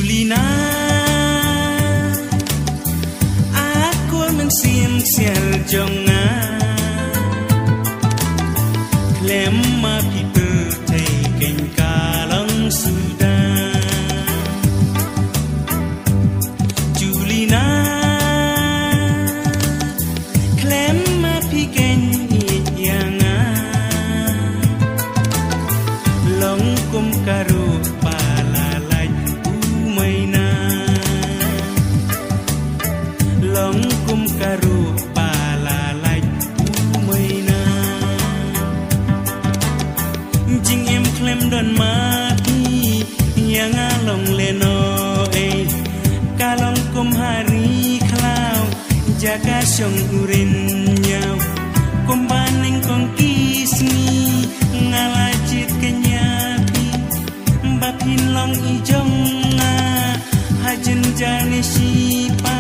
Julina aku mensial jonga klem ma people taking kalong sudah Julina klem ma piken yang long kum karu long kum karu palalai umaina jing em klem don mati yang along leno kalong kum hari klau jaga syong urin nyau kum baning kong kisni ngalajit kenyapi bapin long ijong hajen jani sipa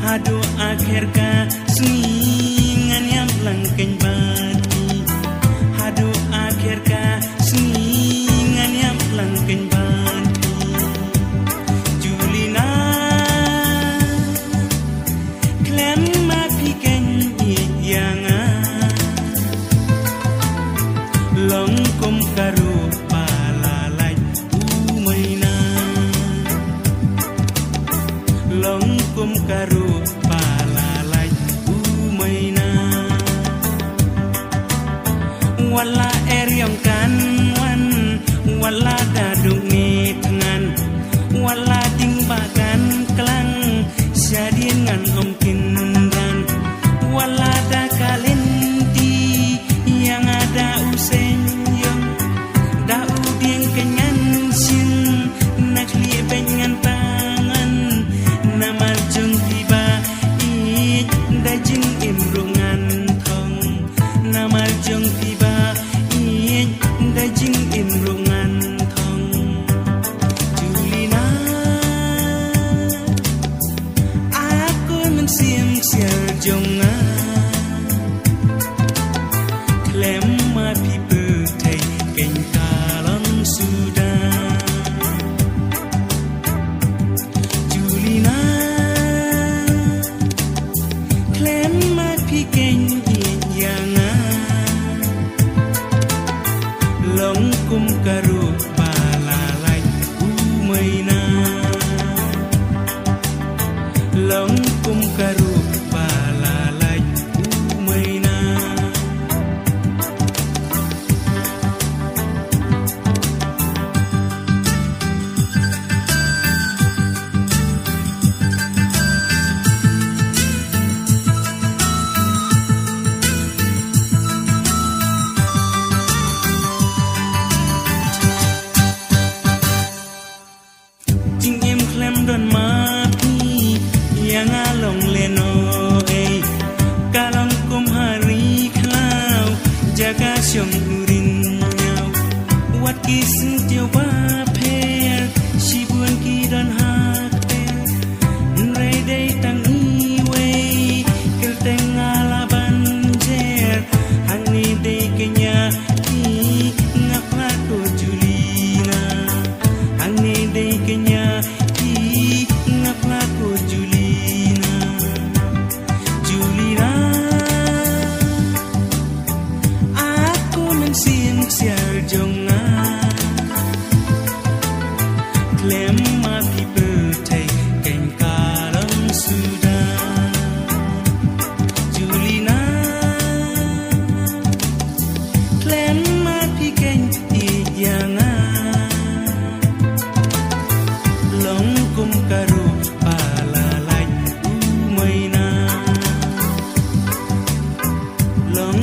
Hadu akhir ka seningan yang langkeng bati Hadu akhir ka seningan yang langkeng bati Julina klem ma piken yang long kum karu palalai umaina long kum karu palalai umaina wala eryong kan wan wala dadung ni tangan wala ding bagan kelang syadingan omkin dan wala da kalenti yang ada usen yang da uding kenyan sin nakli bengan tangan namal jung tiba it dajing imrungan thong namal jung tiba it dajing imrungan thong Julina aku mensial jonga klem ma people take kalon sudah Julina klem ma piken yang long kum karu palalai umaina long kum karu palalai umaina don mati yang along leno kalong kum hari klau jaga syong urin nyau wat kisn tiu ba per sibuan ki don hak per nrai dei tang iwe kel teng ala banjer hang ni dei kenya ki ngapla ko Julina hang ni dei kenya ngapla ko Julina Julina aku mensial jonga klem ma people take kalong sudah Julina klem ma piken yang long kum karu palalai umaina long